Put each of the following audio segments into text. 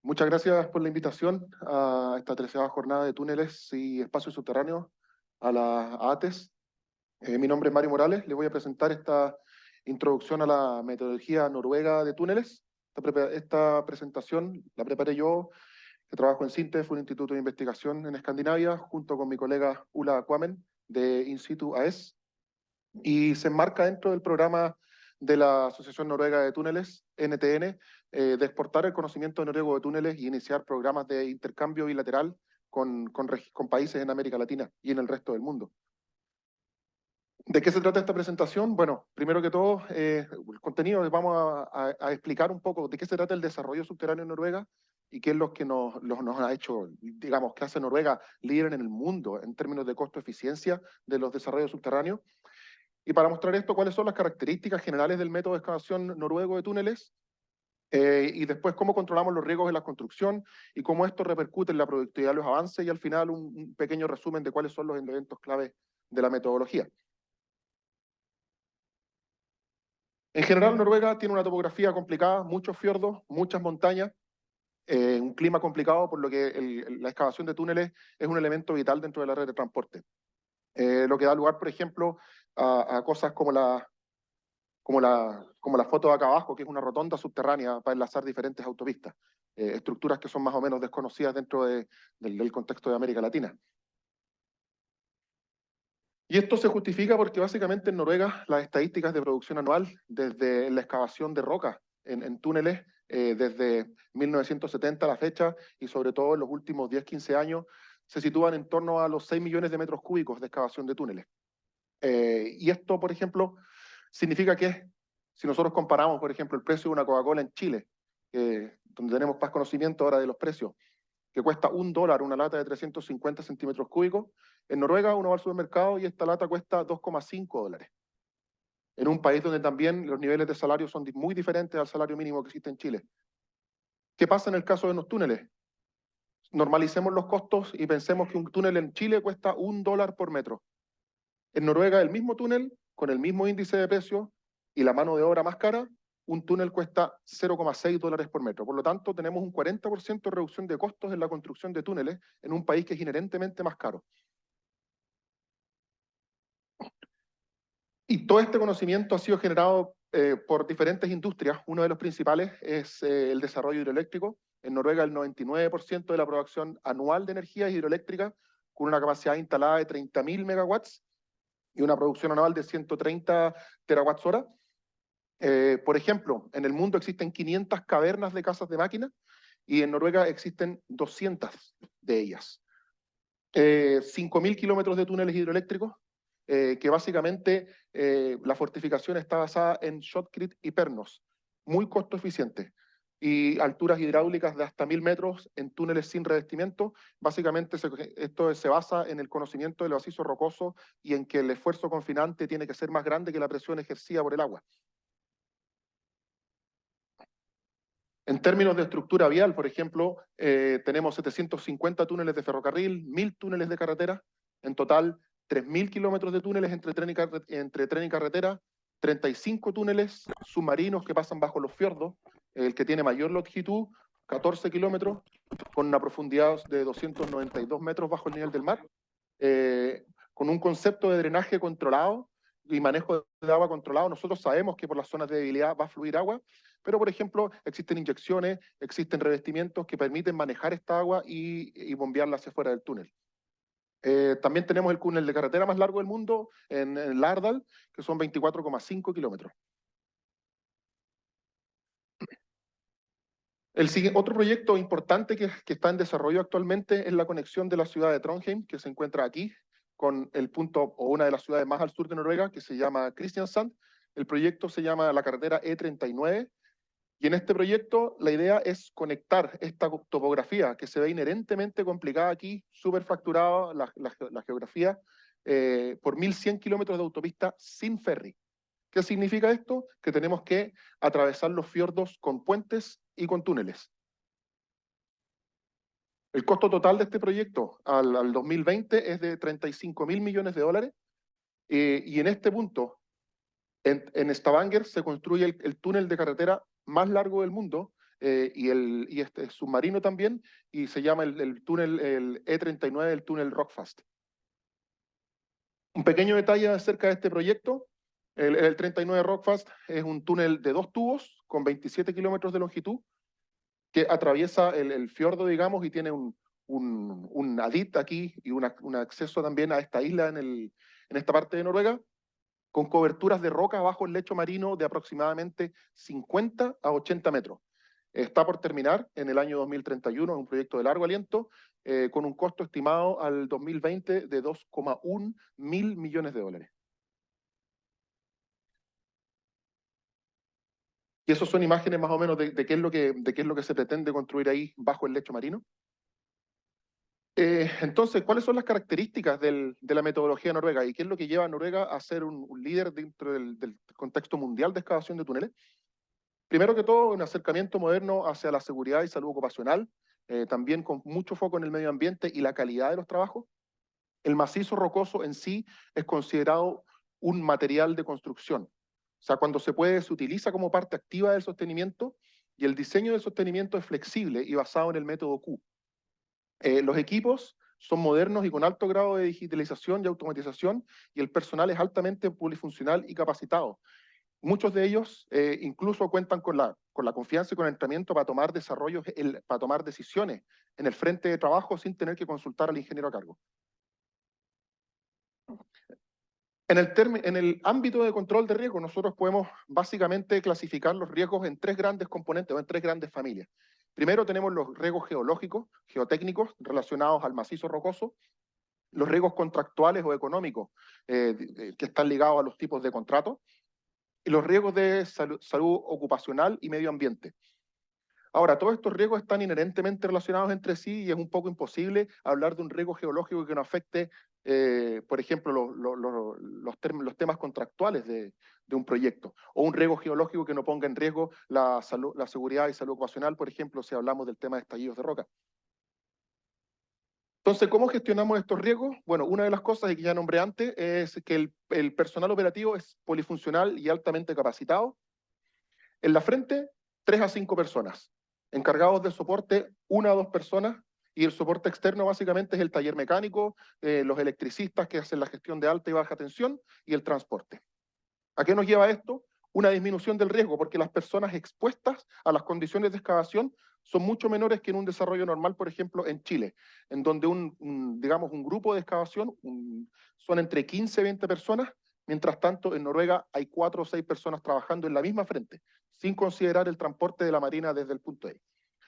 Muchas gracias por la invitación a esta 13ª jornada de túneles y espacios subterráneos a la ATES. Mi nombre es Mario Morales, les voy a presentar esta introducción a la metodología noruega de túneles. Esta presentación la preparé yo, que trabajo en SINTEF, un instituto de investigación en Escandinavia, junto con mi colega Ulla Quammen de In Situ AES, y se enmarca dentro del programa de la Asociación Noruega de Túneles, NTN, de exportar el conocimiento noruego de túneles y iniciar programas de intercambio bilateral con países en América Latina y en el resto del mundo. ¿De qué se trata esta presentación? Bueno, primero que todo, el contenido, vamos a explicar un poco de qué se trata el desarrollo subterráneo en Noruega y qué es lo que nos ha hecho, digamos, que hace Noruega líder en el mundo en términos de costo-eficiencia de los desarrollos subterráneos. Y para mostrar esto, cuáles son las características generales del método de excavación noruego de túneles, y después cómo controlamos los riesgos en la construcción y cómo esto repercute en la productividad de los avances, y al final un pequeño resumen de cuáles son los elementos clave de la metodología. En general, Noruega tiene una topografía complicada, muchos fiordos, muchas montañas, un clima complicado, por lo que la excavación de túneles es un elemento vital dentro de la red de transporte. Lo que da lugar, por ejemplo, a cosas como la foto de acá abajo, que es una rotonda subterránea para enlazar diferentes autopistas, estructuras que son más o menos desconocidas dentro del contexto de América Latina. Y esto se justifica porque básicamente en Noruega las estadísticas de producción anual, desde la excavación de rocas en túneles, desde 1970 a la fecha, y sobre todo en los últimos 10-15 años, se sitúan en torno a los 6 millones de metros cúbicos de excavación de túneles. Y esto, por ejemplo, significa que si nosotros comparamos, por ejemplo, el precio de una Coca-Cola en Chile, donde tenemos más conocimiento ahora de los precios, que cuesta $1 una lata de 350 centímetros cúbicos, en Noruega uno va al supermercado y esta lata cuesta $2,5. En un país donde también los niveles de salario son muy diferentes al salario mínimo que existe en Chile. ¿Qué pasa en el caso de los túneles? Normalicemos los costos y pensemos que un túnel en Chile cuesta $1 por metro. En Noruega, el mismo túnel, con el mismo índice de precio y la mano de obra más cara, un túnel cuesta $0,6 por metro. Por lo tanto, tenemos un 40% de reducción de costos en la construcción de túneles en un país que es inherentemente más caro. Y todo este conocimiento ha sido generado por diferentes industrias. Uno de los principales es el desarrollo hidroeléctrico. En Noruega, el 99% de la producción anual de energía es hidroeléctrica, con una capacidad instalada de 30.000 megawatts y una producción anual de 130 terawatts hora. Por ejemplo, en el mundo existen 500 cavernas de casas de máquinas y en Noruega existen 200 de ellas. 5.000 kilómetros de túneles hidroeléctricos, que básicamente la fortificación está basada en shotcrete y pernos, muy costo eficiente, y alturas hidráulicas de hasta 1.000 metros en túneles sin revestimiento. Básicamente esto se basa en el conocimiento del macizo rocoso y en que el esfuerzo confinante tiene que ser más grande que la presión ejercida por el agua. En términos de estructura vial, por ejemplo, tenemos 750 túneles de ferrocarril, 1.000 túneles de carretera, en total 3.000 kilómetros de túneles entre tren y carretera, 35 túneles submarinos que pasan bajo los fiordos, el que tiene mayor longitud, 14 kilómetros, con una profundidad de 292 metros bajo el nivel del mar, con un concepto de drenaje controlado y manejo de agua controlado. Nosotros sabemos que por las zonas de debilidad va a fluir agua, pero por ejemplo existen inyecciones, existen revestimientos que permiten manejar esta agua y bombearla hacia afuera del túnel. También tenemos el túnel de carretera más largo del mundo en Lardal, que son 24,5 kilómetros. Otro proyecto importante que está en desarrollo actualmente es la conexión de la ciudad de Trondheim, que se encuentra aquí, con el punto o una de las ciudades más al sur de Noruega, que se llama Kristiansand. El proyecto se llama la carretera E39, y en este proyecto la idea es conectar esta topografía que se ve inherentemente complicada aquí, súper fracturada la geografía, por 1.100 kilómetros de autopista sin ferry. ¿Qué significa esto? Que tenemos que atravesar los fiordos con puentes y con túneles. El costo total de este proyecto al 2020 es de 35.000 millones de dólares, y en este punto, en Stavanger, se construye el túnel de carretera más largo del mundo, y este submarino también, y se llama el túnel, el E39, el túnel Rockfast. Un pequeño detalle acerca de este proyecto: el 39 Rockfast es un túnel de 2 tubos con 27 kilómetros de longitud que atraviesa el fiordo, digamos, y tiene un adit aquí y un acceso también a esta isla en esta parte de Noruega, con coberturas de roca bajo el lecho marino de aproximadamente 50 a 80 metros. Está por terminar en el año 2031, es un proyecto de largo aliento, con un costo estimado al 2020 de 2,1 mil millones de dólares. Y esos son imágenes más o menos de qué es lo que se pretende construir ahí bajo el lecho marino. Entonces, ¿cuáles son las características de la metodología noruega y qué es lo que lleva a Noruega a ser un líder dentro del contexto mundial de excavación de túneles? Primero que todo, un acercamiento moderno hacia la seguridad y salud ocupacional, también con mucho foco en el medio ambiente y la calidad de los trabajos. El macizo rocoso en sí es considerado un material de construcción. O sea, cuando se puede, se utiliza como parte activa del sostenimiento, y el diseño del sostenimiento es flexible y basado en el método Q. Los equipos son modernos y con alto grado de digitalización y automatización, y el personal es altamente polifuncional y capacitado. Muchos de ellos incluso cuentan con la confianza y con el entrenamiento para tomar para tomar decisiones en el frente de trabajo sin tener que consultar al ingeniero a cargo. En el ámbito de control de riesgo, nosotros podemos básicamente clasificar los riesgos en 3 grandes componentes o en 3 grandes familias. Primero tenemos los riesgos geológicos, geotécnicos, relacionados al macizo rocoso; los riesgos contractuales o económicos, que están ligados a los tipos de contratos; y los riesgos de salud ocupacional y medio ambiente. Ahora, todos estos riesgos están inherentemente relacionados entre sí y es un poco imposible hablar de un riesgo geológico que no afecte, por ejemplo, los temas contractuales de un proyecto, o un riesgo geológico que no ponga en riesgo la seguridad y salud ocupacional, por ejemplo, si hablamos del tema de estallidos de roca. Entonces, ¿cómo gestionamos estos riesgos? Bueno, una de las cosas que ya nombré antes es que el personal operativo es polifuncional y altamente capacitado. En la frente, 3 a 5 personas. Encargados del soporte, 1 a 2 personas. Y el soporte externo básicamente es el taller mecánico, los electricistas que hacen la gestión de alta y baja tensión, y el transporte. ¿A qué nos lleva esto? Una disminución del riesgo, porque las personas expuestas a las condiciones de excavación son mucho menores que en un desarrollo normal, por ejemplo, en Chile, en donde digamos, un grupo de excavación son entre 15 y 20 personas. Mientras tanto, en Noruega hay 4 o 6 personas trabajando en la misma frente, sin considerar el transporte de la marina desde el punto E.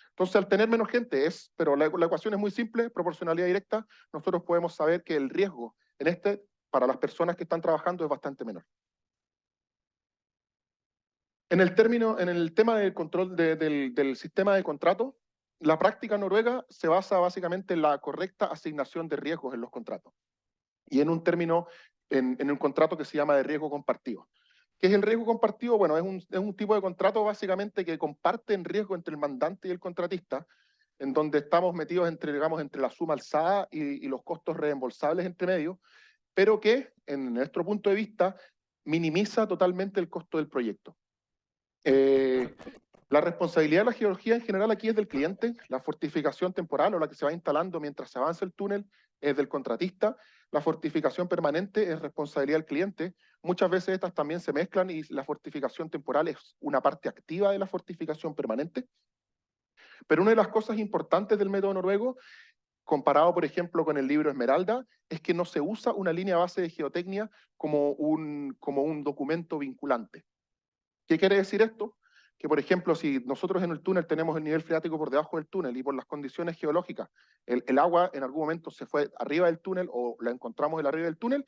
Entonces, al tener menos gente, pero la ecuación es muy simple, proporcionalidad directa, nosotros podemos saber que el riesgo para las personas que están trabajando es bastante menor. En el tema del control del sistema de contrato, la práctica noruega se basa básicamente en la correcta asignación de riesgos en los contratos, y en un contrato que se llama de riesgo compartido. ¿Qué es el riesgo compartido? Bueno, es un tipo de contrato básicamente que comparten riesgo entre el mandante y el contratista, en donde estamos metidos digamos, entre la suma alzada y los costos reembolsables entre medio, pero que, en nuestro punto de vista, minimiza totalmente el costo del proyecto. La responsabilidad de la geología en general aquí es del cliente. La fortificación temporal, o la que se va instalando mientras se avanza el túnel, es del contratista. La fortificación permanente es responsabilidad del cliente. Muchas veces estas también se mezclan y la fortificación temporal es una parte activa de la fortificación permanente. Pero una de las cosas importantes del método noruego, comparado por ejemplo con el libro Esmeralda, es que no se usa una línea base de geotecnia como un documento vinculante. ¿Qué quiere decir esto? Que, por ejemplo, si nosotros en el túnel tenemos el nivel freático por debajo del túnel y por las condiciones geológicas el agua en algún momento se fue arriba del túnel o la encontramos en arriba del túnel,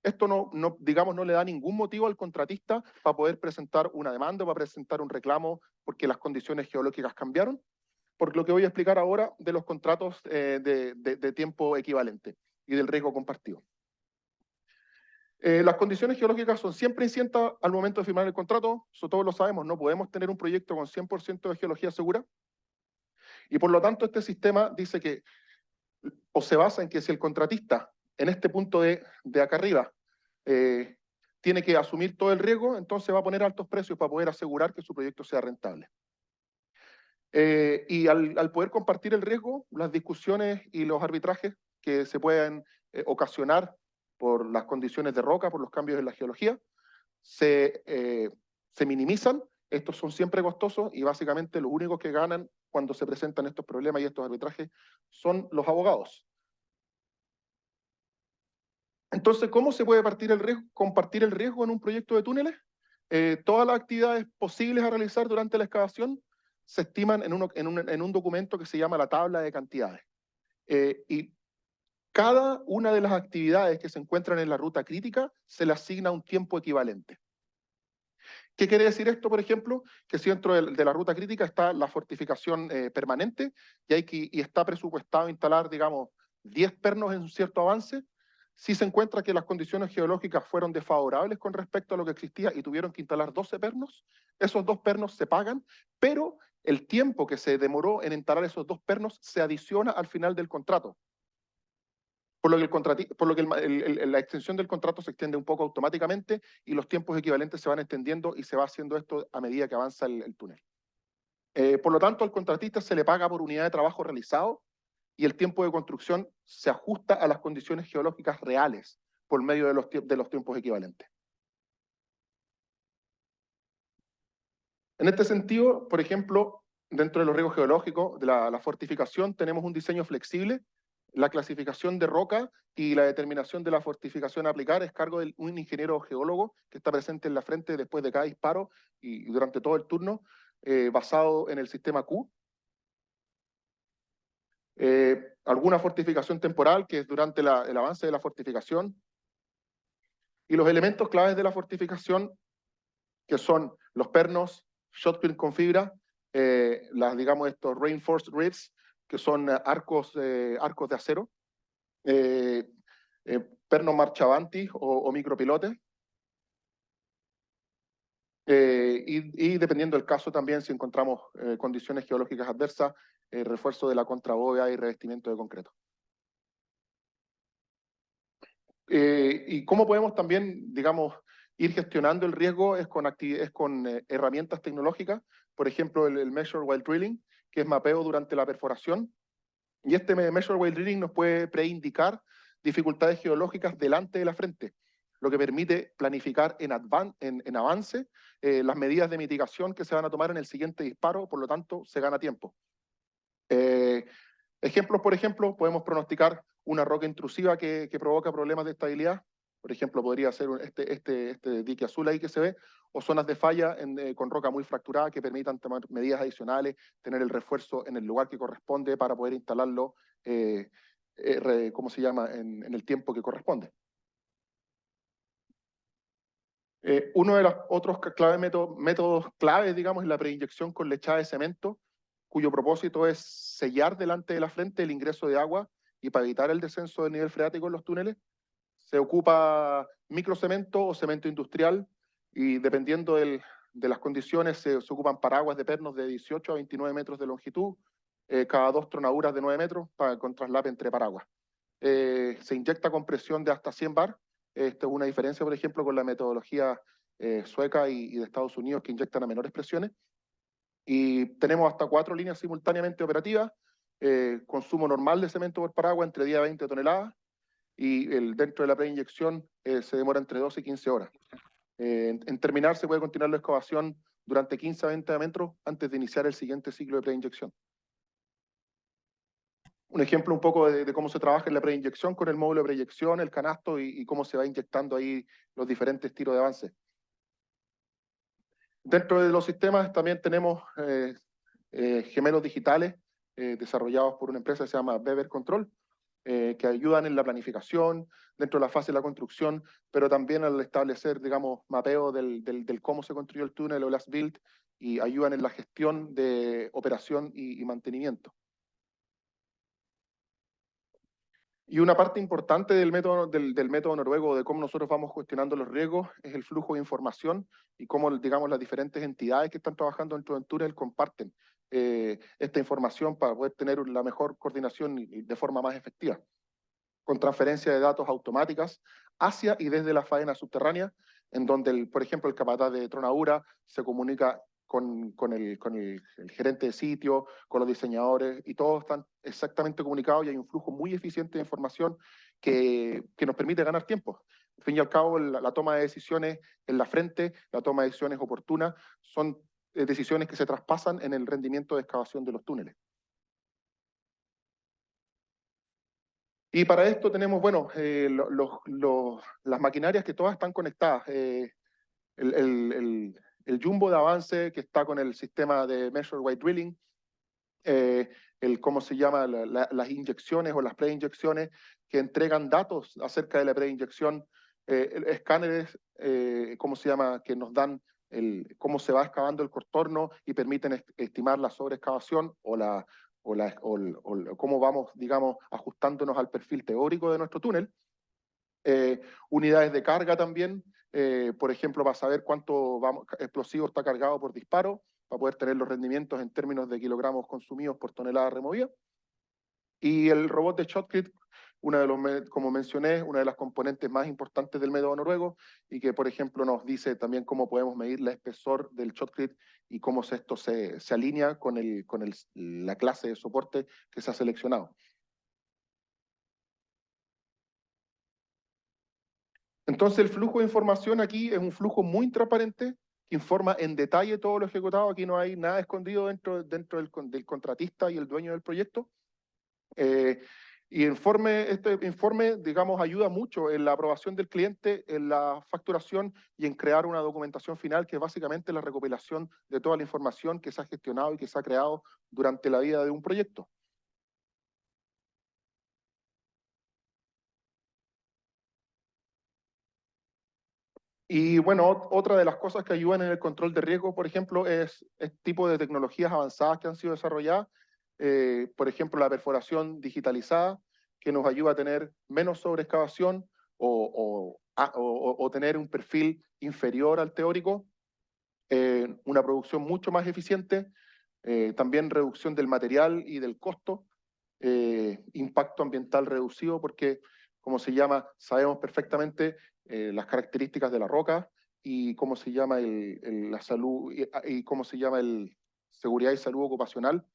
esto digamos, no le da ningún motivo al contratista para poder presentar una demanda o para presentar un reclamo porque las condiciones geológicas cambiaron, por lo que voy a explicar ahora de los contratos de tiempo equivalente y del riesgo compartido. Las condiciones geológicas son siempre inciertas al momento de firmar el contrato, eso todos lo sabemos, no podemos tener un proyecto con 100% de geología segura, y por lo tanto este sistema dice que, o se basa en que si el contratista, en este punto de acá arriba, tiene que asumir todo el riesgo, entonces va a poner altos precios para poder asegurar que su proyecto sea rentable. Y al poder compartir el riesgo, las discusiones y los arbitrajes que se pueden ocasionar por las condiciones de roca, por los cambios en la geología, se minimizan. Estos son siempre costosos y básicamente los únicos que ganan cuando se presentan estos problemas y estos arbitrajes son los abogados. Entonces, ¿cómo se puede compartir el riesgo en un proyecto de túneles? Todas las actividades posibles a realizar durante la excavación se estiman en un documento que se llama la tabla de cantidades. Y cada una de las actividades que se encuentran en la ruta crítica se le asigna un tiempo equivalente. ¿Qué quiere decir esto, por ejemplo? Que si dentro de la ruta crítica está la fortificación permanente y está presupuestado instalar, digamos, 10 pernos en un cierto avance, si se encuentra que las condiciones geológicas fueron desfavorables con respecto a lo que existía y tuvieron que instalar 12 pernos, esos 2 pernos se pagan, pero el tiempo que se demoró en instalar esos 2 pernos se adiciona al final del contrato. Por lo que la extensión del contrato se extiende un poco automáticamente y los tiempos equivalentes se van extendiendo y se va haciendo esto a medida que avanza el túnel. Por lo tanto, al contratista se le paga por unidad de trabajo realizado y el tiempo de construcción se ajusta a las condiciones geológicas reales por medio de los tiempos equivalentes. En este sentido, por ejemplo, dentro de los riesgos geológicos, de la fortificación, tenemos un diseño flexible. La clasificación de roca y la determinación de la fortificación a aplicar es cargo de un ingeniero geólogo que está presente en la frente después de cada disparo y durante todo el turno, basado en el sistema Q. Alguna fortificación temporal, que es durante el avance de la fortificación. Y los elementos claves de la fortificación, que son los pernos, shotcrete con fibra, digamos estos reinforced ribs, que son arcos de acero, pernos marchavanti o micropilotes, y dependiendo del caso también, si encontramos condiciones geológicas adversas, refuerzo de la contrabóveda y revestimiento de concreto. Y cómo podemos también, digamos, ir gestionando el riesgo es con herramientas tecnológicas, por ejemplo, el Measure While Drilling, que es mapeo durante la perforación. Y este Measure While Drilling nos puede preindicar dificultades geológicas delante de la frente, lo que permite planificar en avance las medidas de mitigación que se van a tomar en el siguiente disparo, por lo tanto, se gana tiempo. Ejemplos, por ejemplo, podemos pronosticar una roca intrusiva que provoca problemas de estabilidad. Por ejemplo, podría ser este dique azul ahí que se ve, o zonas de falla con roca muy fracturada que permitan tomar medidas adicionales, tener el refuerzo en el lugar que corresponde para poder instalarlo, ¿cómo se llama?, en el tiempo que corresponde. Uno de los otros métodos claves, digamos, es la preinyección con lechada de cemento, cuyo propósito es sellar delante de la frente el ingreso de agua y para evitar el descenso del nivel freático en los túneles. Se ocupa microcemento o cemento industrial y dependiendo de las condiciones se ocupan paraguas de pernos de 18 a 29 metros de longitud, cada 2 tronaduras de 9 metros con traslape entre paraguas. Se inyecta con presión de hasta 100 bar. Esta es una diferencia, por ejemplo, con la metodología sueca y de Estados Unidos que inyectan a menores presiones. Y tenemos hasta 4 líneas simultáneamente operativas, consumo normal de cemento por paraguas entre 10 a 20 toneladas, y dentro de la preinyección se demora entre 12 y 15 horas. En terminar se puede continuar la excavación durante 15 a 20 metros antes de iniciar el siguiente ciclo de preinyección. Un ejemplo un poco de cómo se trabaja en la preinyección con el módulo de proyección, el canasto y cómo se va inyectando ahí los diferentes tiros de avance. Dentro de los sistemas también tenemos gemelos digitales desarrollados por una empresa que se llama Weber Control, que ayudan en la planificación, dentro de la fase de la construcción, pero también al establecer, digamos, mapeo del cómo se construyó el túnel o las build, y ayudan en la gestión de operación y mantenimiento. Y una parte importante del método noruego de cómo nosotros vamos gestionando los riesgos es el flujo de información y cómo, digamos, las diferentes entidades que están trabajando dentro del túnel comparten esta información para poder tener la mejor coordinación y de forma más efectiva, con transferencia de datos automáticas hacia y desde la faena subterránea, en donde, por ejemplo, el capataz de tronadura se comunica el gerente de sitio, con los diseñadores, y todos están exactamente comunicados y hay un flujo muy eficiente de información que nos permite ganar tiempo. Al fin y al cabo, la toma de decisiones en la frente, la toma de decisiones oportunas, son decisiones que se traspasan en el rendimiento de excavación de los túneles. Y para esto tenemos, bueno, las maquinarias que todas están conectadas. El, el, el, el jumbo de avance que está con el sistema de Measure Weight Drilling, ¿cómo se llama? Las inyecciones o las preinyecciones que entregan datos acerca de la preinyección, escáneres, ¿cómo se llama? Que nos dan cómo se va excavando el contorno y permiten estimar la sobreexcavación o cómo vamos, digamos, ajustándonos al perfil teórico de nuestro túnel. Unidades de carga también, por ejemplo, para saber cuánto explosivo está cargado por disparo, para poder tener los rendimientos en términos de kilogramos consumidos por tonelada removida. Y el robot de Shotcrete, como mencioné, una de las componentes más importantes del método noruego, y que, por ejemplo, nos dice también cómo podemos medir el espesor del Shotcrete y cómo esto se alinea con la clase de soporte que se ha seleccionado. Entonces, el flujo de información aquí es un flujo muy transparente que informa en detalle todo lo ejecutado. Aquí no hay nada escondido dentro del contratista y el dueño del proyecto. Y este informe, digamos, ayuda mucho en la aprobación del cliente, en la facturación y en crear una documentación final que es básicamente la recopilación de toda la información que se ha gestionado y que se ha creado durante la vida de un proyecto. Y bueno, otra de las cosas que ayudan en el control de riesgo, por ejemplo, es tipo de tecnologías avanzadas que han sido desarrolladas. Por ejemplo, la perforación digitalizada, que nos ayuda a tener menos sobreexcavación o tener un perfil inferior al teórico, una producción mucho más eficiente, también reducción del material y del costo, impacto ambiental reducido, porque, como se llama, sabemos perfectamente las características de la roca y cómo se llama la salud y cómo se llama seguridad y salud ocupacional,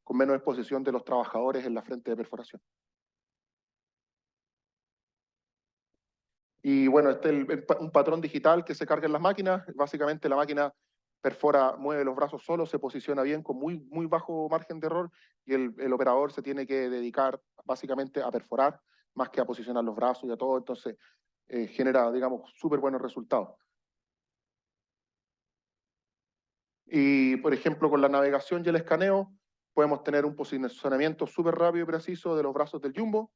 con menos exposición de los trabajadores en la frente de perforación. Y bueno, un patrón digital que se carga en las máquinas. Básicamente la máquina perfora, mueve los brazos solo, se posiciona bien con muy bajo margen de error y el operador se tiene que dedicar básicamente a perforar más que a posicionar los brazos y a todo. Entonces genera, digamos, súper buenos resultados. Y, por ejemplo, con la navegación y el escaneo, podemos tener un posicionamiento súper rápido y preciso de los brazos del jumbo.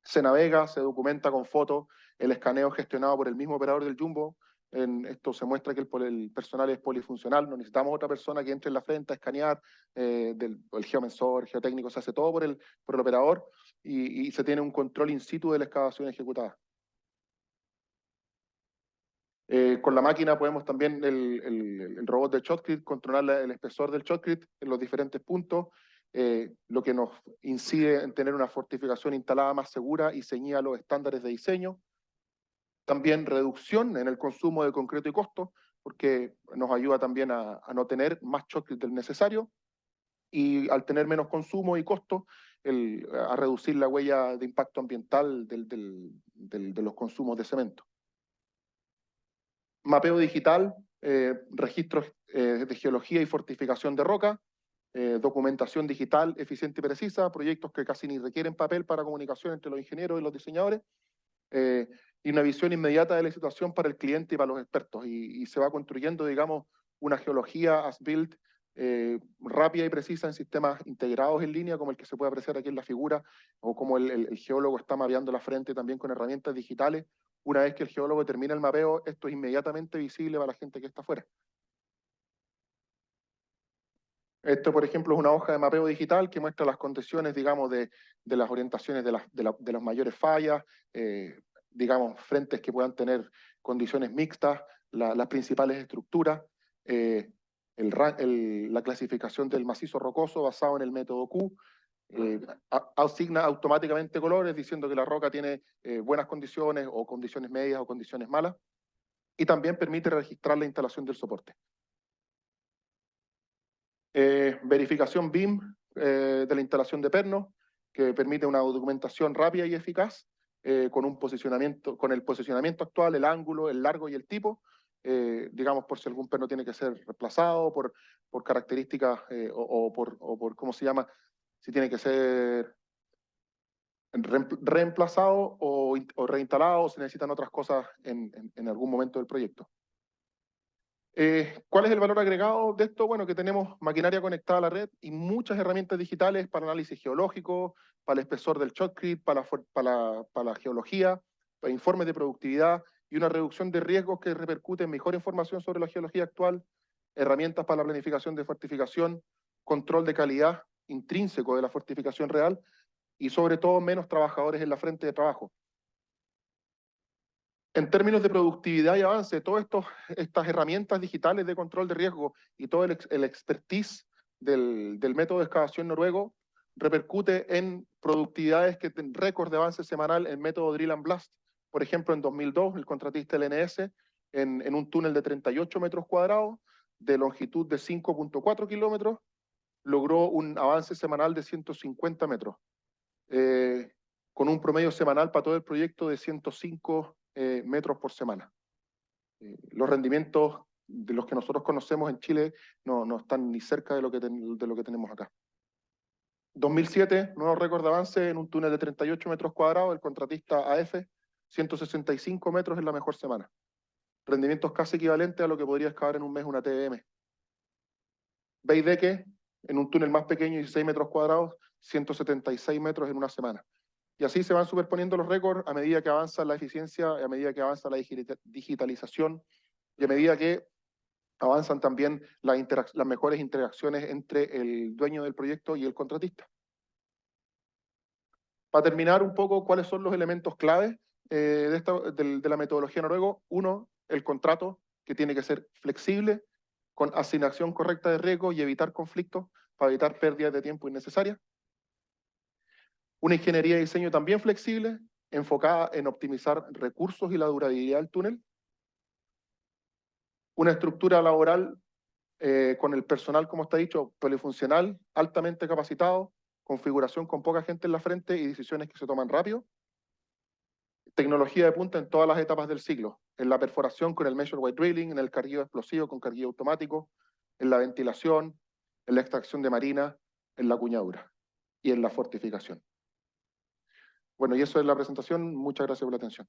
Se navega, se documenta con fotos, el escaneo gestionado por el mismo operador del jumbo. Esto se muestra que el personal es polifuncional, no necesitamos otra persona que entre en la frente a escanear, el geomensor, geotécnico, se hace todo por el operador y se tiene un control in situ de la excavación ejecutada. Con la máquina podemos también, el robot de Shotcrete, controlar el espesor del Shotcrete en los diferentes puntos, lo que nos incide en tener una fortificación instalada más segura y ceñida a los estándares de diseño. También reducción en el consumo de concreto y costo, porque nos ayuda también a no tener más Shotcrete del necesario, y al tener menos consumo y costo, a reducir la huella de impacto ambiental de los consumos de cemento. Mapeo digital, registros de geología y fortificación de roca, documentación digital eficiente y precisa, proyectos que casi ni requieren papel para comunicación entre los ingenieros y los diseñadores, y una visión inmediata de la situación para el cliente y para los expertos. Y se va construyendo, digamos, una geología as-built rápida y precisa en sistemas integrados en línea, como el que se puede apreciar aquí en la figura, o como el geólogo está mapeando la frente también con herramientas digitales. Una vez que el geólogo termina el mapeo, esto es inmediatamente visible para la gente que está afuera. Esto, por ejemplo, es una hoja de mapeo digital que muestra las condiciones, digamos, de las orientaciones de las mayores fallas, digamos, frentes que puedan tener condiciones mixtas, las principales estructuras, la clasificación del macizo rocoso basado en el método Q, asigna automáticamente colores diciendo que la roca tiene buenas condiciones o condiciones medias o condiciones malas, y también permite registrar la instalación del soporte. Verificación BIM de la instalación de pernos, que permite una documentación rápida y eficaz, con el posicionamiento actual, el ángulo, el largo y el tipo, digamos, por si algún perno tiene que ser reemplazado, por características, o por, ¿cómo se llama? Si tiene que ser reemplazado o reinstalado, o se necesitan otras cosas en algún momento del proyecto. ¿Cuál es el valor agregado de esto? Bueno, que tenemos maquinaria conectada a la red y muchas herramientas digitales para análisis geológico, para el espesor del shotcrete, para la geología, para informes de productividad y una reducción de riesgos que repercute en mejor información sobre la geología actual, herramientas para la planificación de fortificación, control de calidad intrínseco de la fortificación real y sobre todo menos trabajadores en la frente de trabajo. En términos de productividad y avance, todas estas herramientas digitales de control de riesgo y todo el expertise del método de excavación noruego repercute en productividades que tienen récord de avance semanal en método Drill and Blast. Por ejemplo, en 2002, el contratista LNS, en un túnel de 38 metros cuadrados, de longitud de 5.4 kilómetros, logró un avance semanal de 150 metros, con un promedio semanal para todo el proyecto de 105 metros por semana. Los rendimientos de los que nosotros conocemos en Chile no están ni cerca de lo que tenemos acá. 2007, nuevo récord de avance en un túnel de 38 metros cuadrados, el contratista AF, 165 metros en la mejor semana. Rendimientos casi equivalentes a lo que podría excavar en un mes una TBM. Beideque, en un túnel más pequeño, 16 metros cuadrados, 176 metros en una semana. Y así se van superponiendo los récords a medida que avanza la eficiencia, a medida que avanza la digitalización y a medida que avanzan también las mejores interacciones entre el dueño del proyecto y el contratista. Para terminar un poco, ¿cuáles son los elementos claves de la metodología noruego? Uno, el contrato, que tiene que ser flexible, con asignación correcta de riesgo y evitar conflictos para evitar pérdidas de tiempo innecesarias. Una ingeniería de diseño también flexible, enfocada en optimizar recursos y la durabilidad del túnel. Una estructura laboral con el personal, como está dicho, polifuncional, altamente capacitado, configuración con poca gente en la frente y decisiones que se toman rápido. Tecnología de punta en todas las etapas del ciclo, en la perforación con el measure weight drilling, en el carguillo explosivo con carguillo automático, en la ventilación, en la extracción de marina, en la cuñadura y en la fortificación. Bueno, y eso es la presentación. Muchas gracias por la atención.